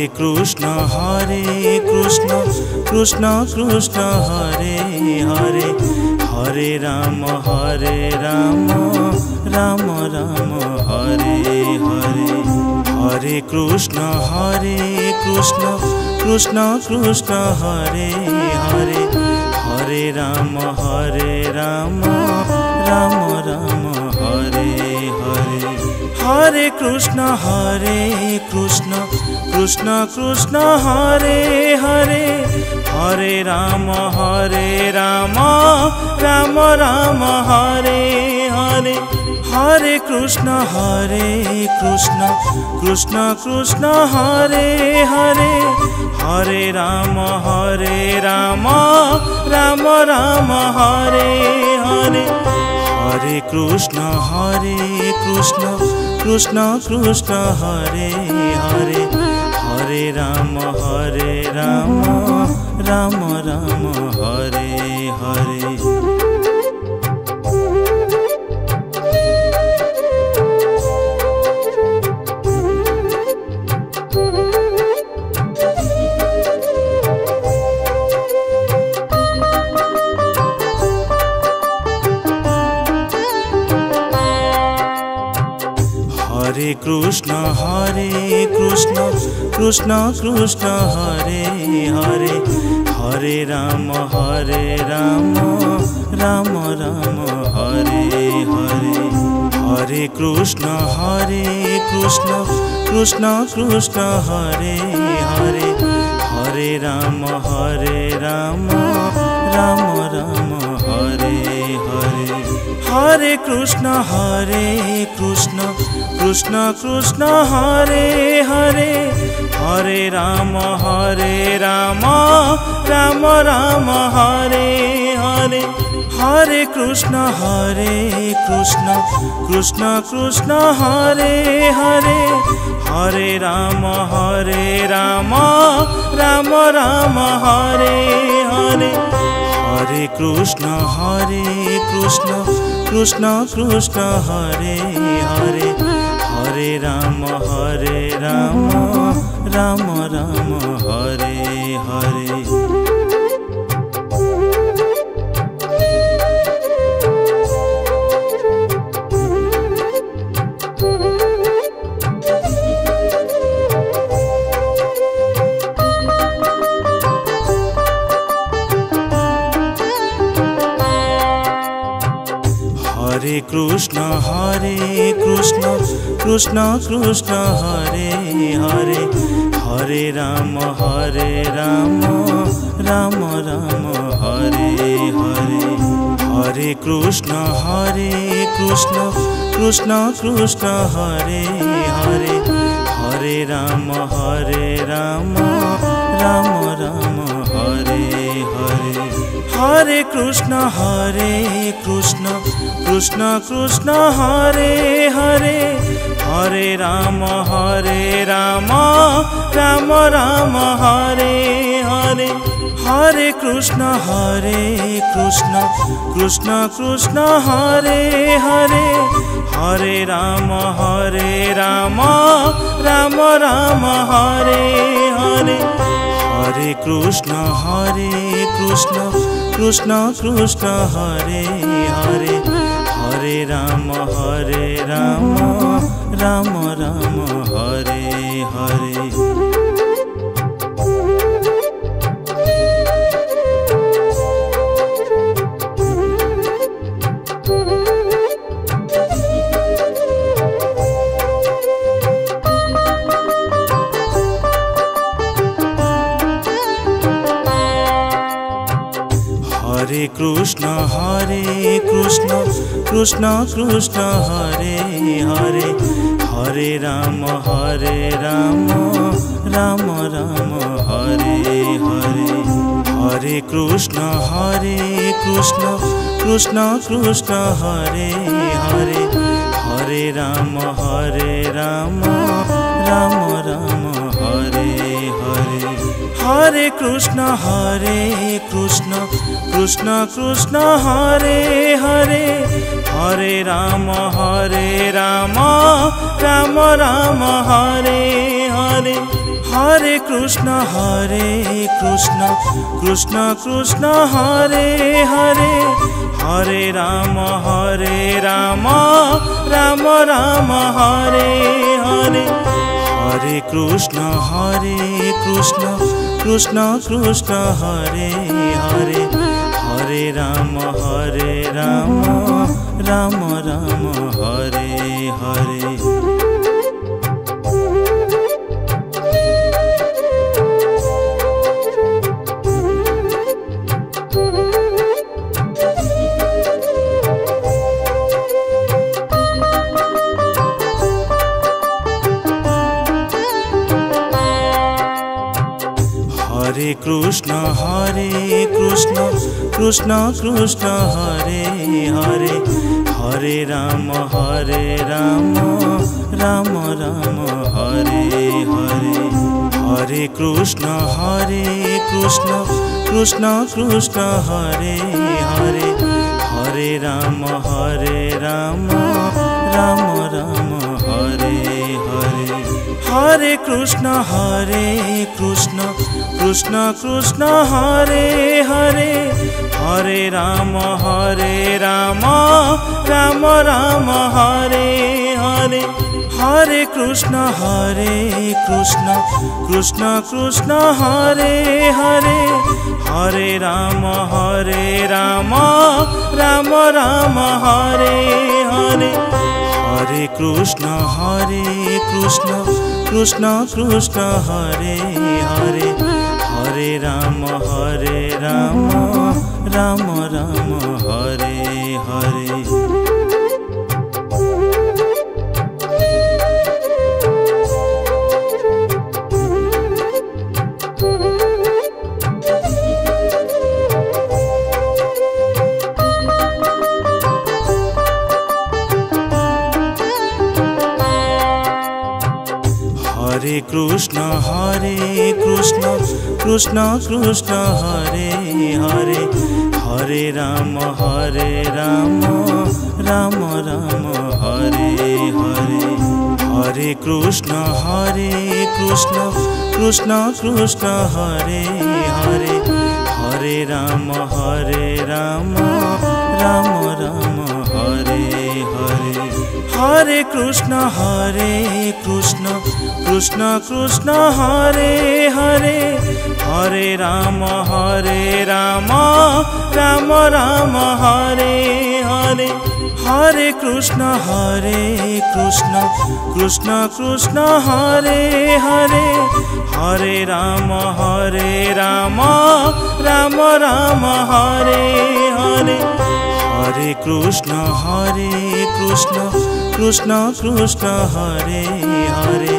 Krishna Krishna Krishna Hare Hare, Hare Ram Ram Ram Hare Hare. Hare Krishna Krishna Krishna Hare Hare, Hare Ram Ram Ram Hare Hare. Hare Krishna Krishna Krishna Hare Hare, Hare Ram Ram Ram Hare Hare. Hare Krishna Krishna Krishna Hare Hare, Hare Ram Ram Ram Hare Hare. Hare Krishna Krishna Krishna Hare Hare, Hare Ram Ram Ram Hare Hare. Hare Krishna Krishna Krishna Hare Hare, Hare Ram Ram Ram Hare Hare. Hare Krishna Krishna Krishna Hare Hare, Hare Ram Ram Ram Hare Hare. Hare Krishna Krishna Krishna Hare Hare, Hare Ram Ram Ram Hare Hare. Hare Krishna Krishna Krishna Hare Hare, Hare Ram Ram Ram Hare Hare. Hare Krishna Krishna Krishna Hare Hare, Hare Ram Ram Ram Hare Hare. Hare Krishna Krishna Krishna Hare Hare, Hare Ram Ram Ram Hare Hare. Hare Krishna Krishna Krishna Hare Hare, Hare Ram Ram Ram Hare Hare. Hare Krishna Krishna Krishna Hare Hare, Hare Ram Ram Ram Hare Hare. Hare Krishna Krishna Krishna Hare Hare, Hare Ram Ram Ram Hare Hare. Hare Krishna Krishna Krishna Hare Hare, Hare Ram Ram Ram Hare Hare. Hare Krishna Krishna Krishna Hare Hare, Hare Ram Ram Ram Hare Hare. Hare Krishna Krishna Krishna Hare Hare, Hare Ram Ram Ram Hare Hare. Hare Krishna Krishna Krishna Hare Hare, Hare Ram Ram Ram Hare Hare. Hare Krishna Krishna Krishna Hare Hare, Hare Ram Ram Ram Hare Hare, Hare Krishna Krishna Krishna Hare Hare, Hare Ram Ram Ram Hare Hare. Hare Krishna Krishna Krishna Hare Hare, Hare Ram Ram Ram Hare Hare, Hare Krishna Krishna Krishna Hare Hare, Hare Ram Ram Ram Hare Hare, Hare Krishna Krishna Krishna Hare Hare, Hare Ram Ram Ram Hare Hare, Hare Krishna Krishna Krishna Hare Hare, Hare Ram Ram Ram Hare Hare, Hare Krishna Krishna Krishna Hare Hare, Hare Ram Ram Ram Hare Hare. Hare Krishna Krishna Krishna Hare Hare, Hare Ram Ram Ram Hare Hare, Hare Krishna Krishna Krishna Hare Hare, Hare Ram Ram Ram Hare Hare, Hare Krishna Krishna Krishna Hare Hare, Hare Ram Ram Ram Hare Hare, Hare Krishna Krishna Krishna Hare Hare, Hare Ram Ram Ram Hare Hare, Hare Krishna Krishna Krishna Hare Hare,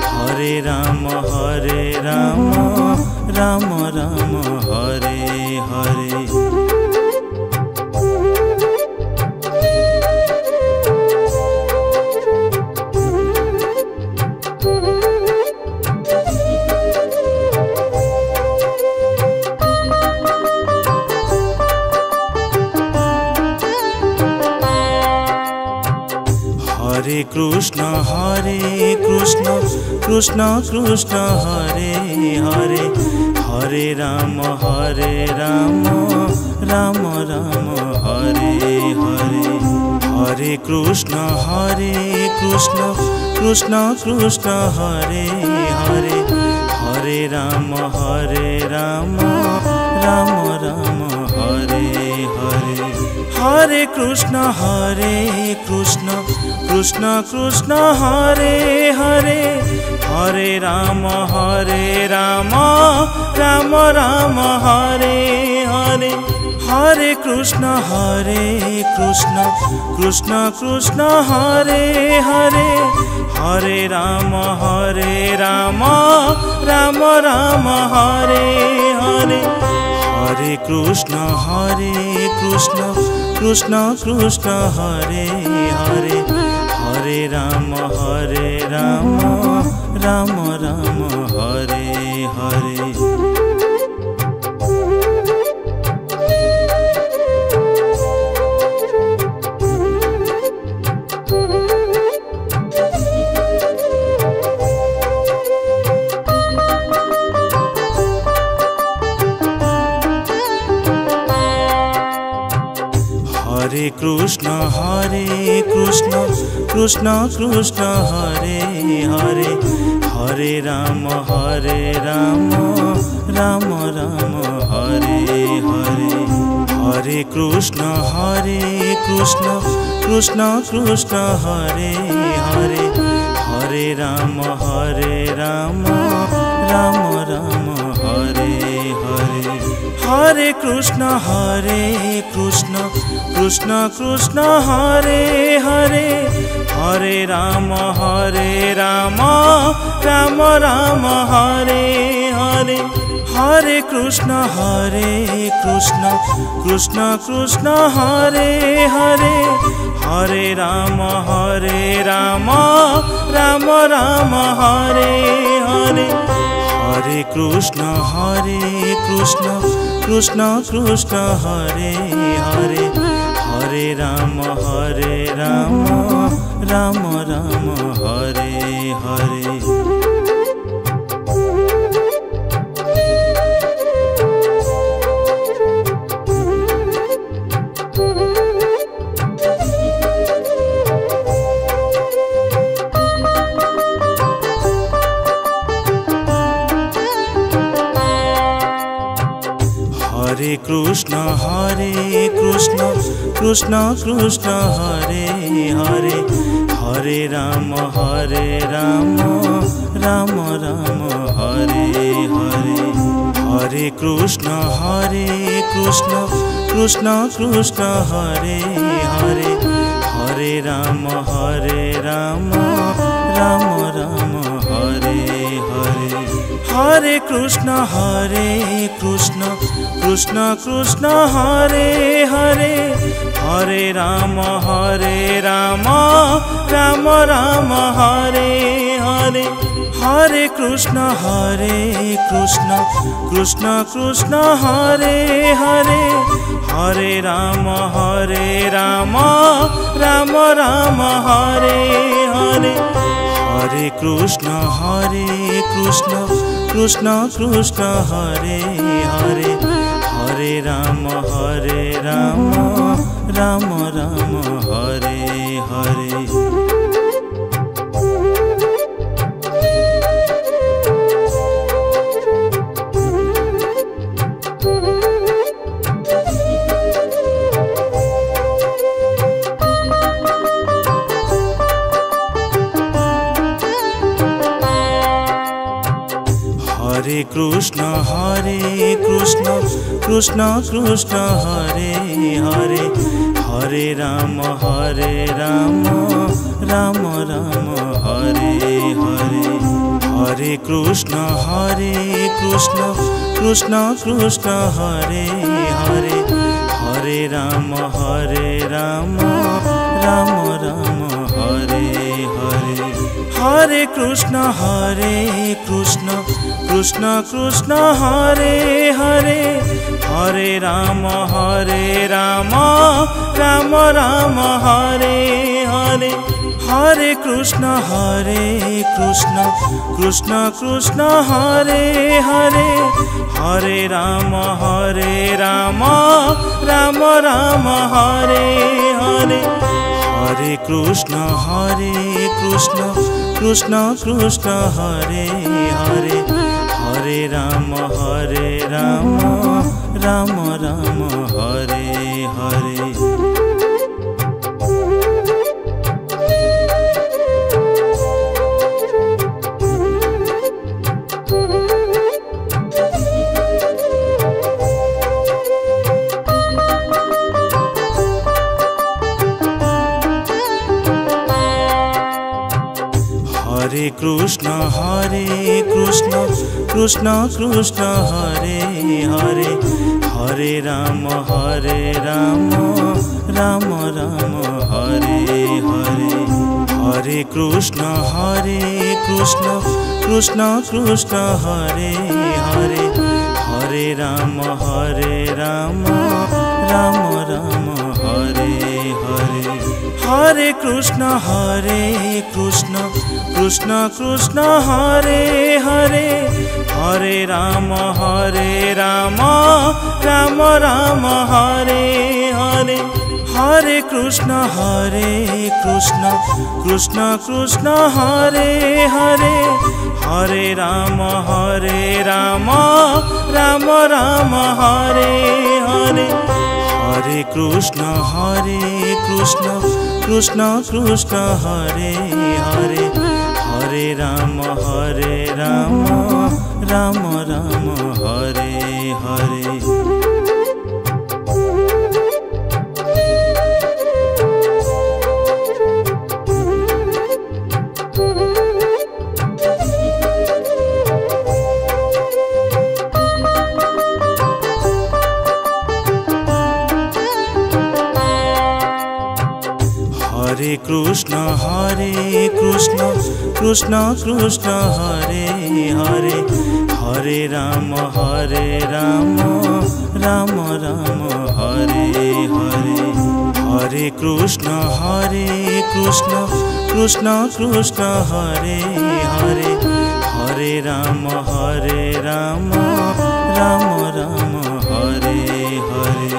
Hare Ram Ram Ram Hare Hare. Hare Krishna Krishna Krishna Hare Hare, Hare Ram Ram Ram Hare Hare, Hare Krishna Krishna Krishna Hare Hare, Hare Ram Ram Ram Hare Hare, Hare Krishna Krishna Krishna Hare Hare, Hare Ram Ram Ram Hare Hare, Hare Krishna Krishna Krishna Hare Hare, Hare Ram Ram Ram Hare Hare, Hare Krishna Krishna Krishna Hare Hare, Hare Ram Ram Ram Hare Hare. Krishna Krishna Krishna Hare Hare Hare Ram Ram Ram Hare Hare Hare Krishna Krishna Krishna Krishna Hare Hare Hare Ram Ram Ram Hare Hare Hare Krishna Krishna Krishna Hare Hare Hare Ram Ram Ram Hare Hare Hare Krishna Krishna Krishna Hare Hare Hare Ram Ram Ram Hare Hare Hare Krishna Krishna Krishna Hare Hare Hare Ram Ram Ram Hare Hare Hare Krishna Krishna Krishna Hare Hare Hare Ram Ram Ram Hare Hare Hare Krishna Krishna Krishna Hare Hare Hare Ram Ram Ram Hare Hare Hare Krishna Krishna Krishna Hare Hare Hare Ram Ram Ram Hare Hare Hare Krishna Krishna Krishna Hare Hare Hare Ram Ram Ram Hare Hare Hare Krishna Krishna Krishna Hare Hare Hare Ram Ram Ram Hare Hare Hare Krishna Krishna Krishna Hare Hare Hare Ram Ram Ram Hare Hare Hare Krishna Krishna Krishna Hare Hare Hare Ram Ram Ram Hare Hare Hare Krishna Krishna Krishna Hare Hare Hare Ram Ram Ram Hare Hare Hare Krishna Krishna Krishna Hare Hare Hare Ram Ram Ram Hare Hare Hare Krishna Krishna Krishna Hare Hare Hare Ram Ram Ram Hare Hare Hare Krishna Krishna Krishna Hare Hare Hare Ram Ram Ram Hare Hare Hare Krishna Krishna Krishna Hare Hare Hare Ram Ram Ram Hare Hare Hare Krishna Krishna Krishna Hare Hare Hare Ram Ram Ram Hare Hare Hare Krishna Krishna Krishna Hare Hare, Hare Ram Ram Ram Hare Hare, Hare Krishna Krishna Krishna Hare Hare, Hare Ram Ram Ram Hare Hare. Hare Krishna Krishna Krishna Hare Hare, Hare Ram Ram Ram Hare Hare, Hare Krishna Krishna Krishna Hare Hare, Hare Ram Ram Ram Hare Hare,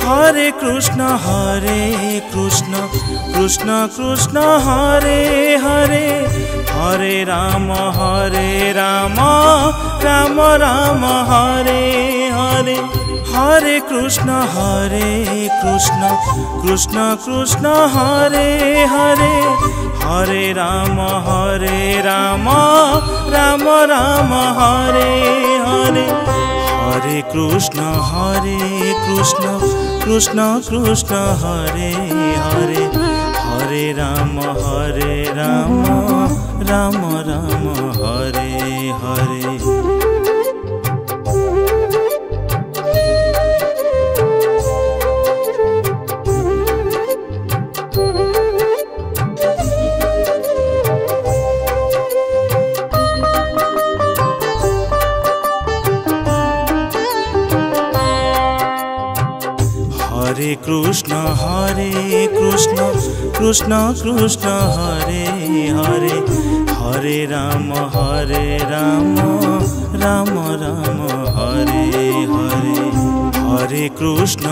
Hare Krishna Krishna Krishna Hare Hare, Hare Ram Ram Ram Hare Hare, Hare Krishna Krishna Krishna Hare Hare, Hare Ram Ram Ram Hare Hare, Hare Krishna Krishna Krishna Hare Hare, Hare Ram Ram Ram Hare Hare. Hare Krishna Krishna Krishna Hare Hare, Hare Ram Ram Ram Hare Hare, Hare Krishna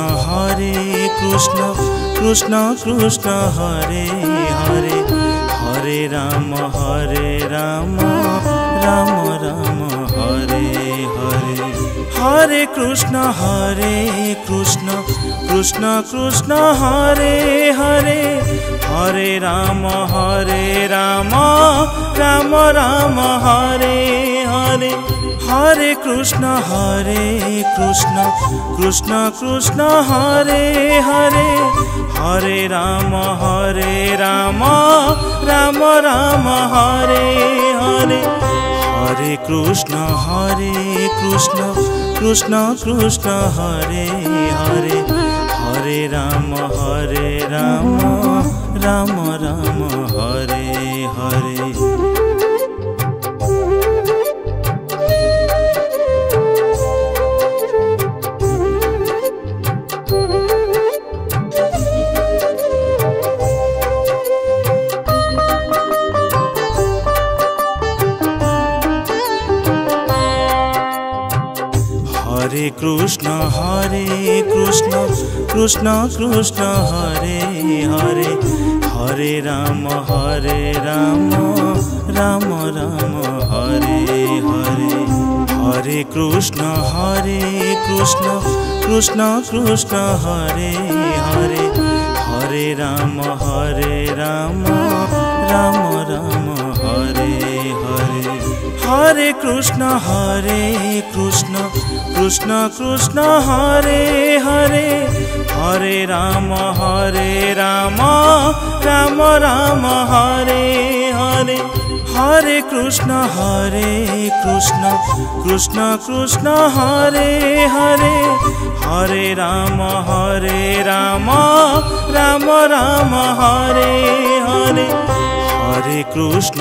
Krishna Krishna Hare Hare, Hare Ram Ram Ram Hare Hare, Hare Krishna Krishna Krishna Hare Hare, Hare Ram Ram Ram Hare Hare, Hare Krishna Krishna Krishna Hare Hare, Hare Ram Ram Ram Hare Hare, Hare Krishna Krishna Krishna Hare Hare, Hare Ram Ram Ram Hare Hare. Hare Krishna Krishna Krishna Hare Hare, Hare Ram Ram Ram Hare Hare, Hare Krishna Krishna Krishna Hare Hare, Hare Ram Ram Ram Hare Hare, Hare Krishna Krishna Krishna Hare Hare, Hare Ram Ram Ram Hare Hare, Hare Krishna Krishna Krishna Hare Hare, Hare Ram Ram Ram Hare Hare, Hare Krishna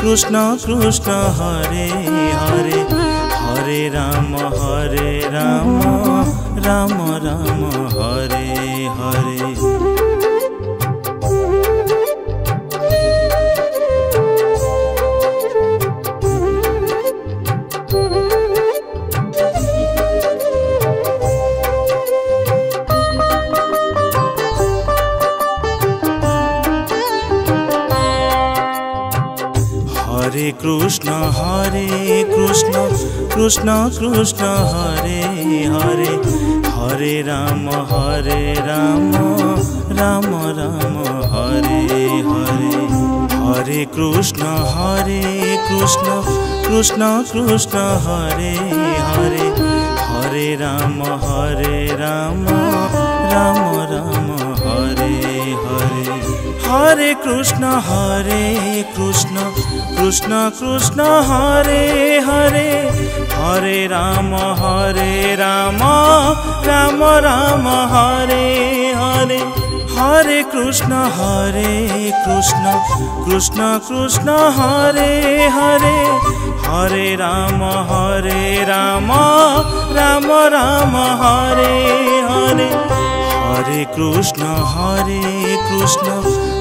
Krishna Krishna Hare Hare, Hare Ram Ram Ram Hare Hare. Krishna Krishna Krishna Hare Hare, Hare Ram Ram Ram Hare Hare. Hare Krishna Krishna Krishna Hare Hare, Hare Ram Ram Ram Hare Hare. Hare Krishna Krishna Krishna Hare Hare, Hare Ram Ram Ram Hare Hare. Hare Krishna Krishna Krishna Hare Hare, Hare Ram Ram Ram Hare Hare. Hare Krishna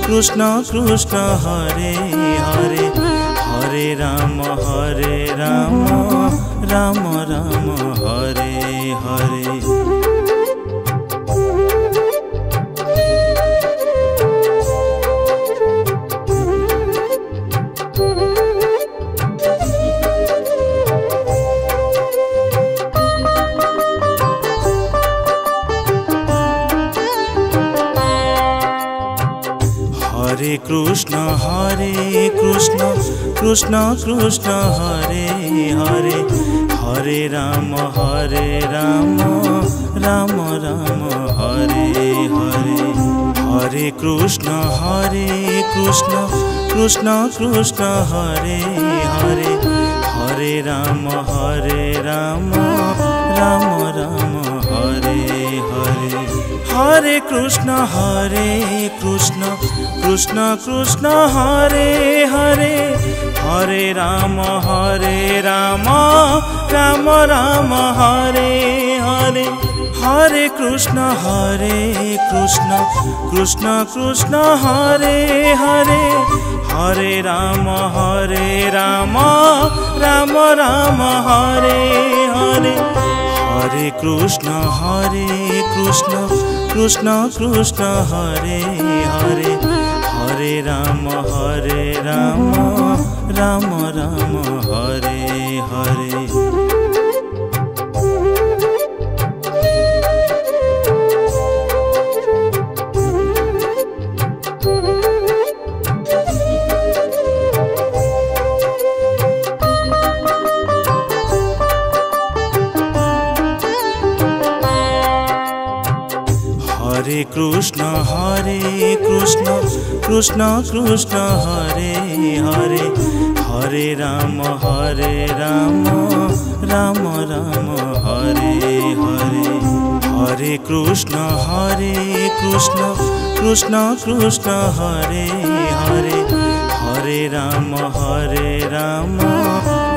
Krishna Krishna Hare Hare, Hare Ram Ram Ram Hare Hare. Hare Krishna Krishna Krishna Hare Hare, Hare Ram Ram Ram Hare Hare. Hare Krishna Krishna Krishna Hare Hare, Hare Ram Ram Ram Hare Hare. Hare Krishna Krishna Krishna Hare Hare, Hare Ram Ram Ram Hare Hare. Hare Krishna Krishna Krishna Hare Hare, Hare Ram Ram Ram Hare Hare. Hare Krishna Krishna Krishna Hare Hare, Hare Ram Ram Ram Hare Hare. Hare Krishna Krishna Krishna Hare Hare, Hare Ram Ram Ram Hare Hare. Hare Krishna Krishna Krishna Hare Hare, Hare Ram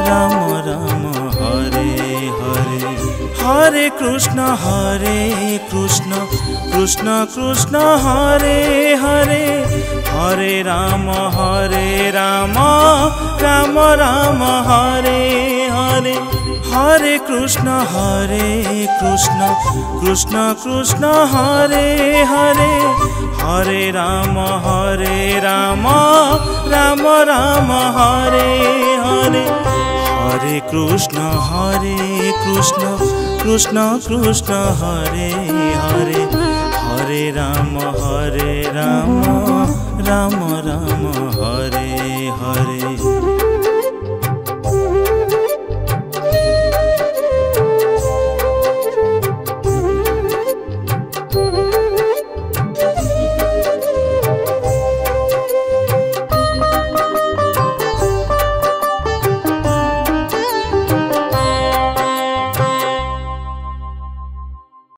Ram Ram Hare Hare. Hare Krishna Krishna Krishna Hare Hare, Hare Ram Ram Ram Hare Hare. Hare Krishna Krishna Krishna Hare Hare, Hare Ram Ram Ram Hare Hare. Hare Krishna Krishna Krishna Hare Hare, Hare Ram Ram Ram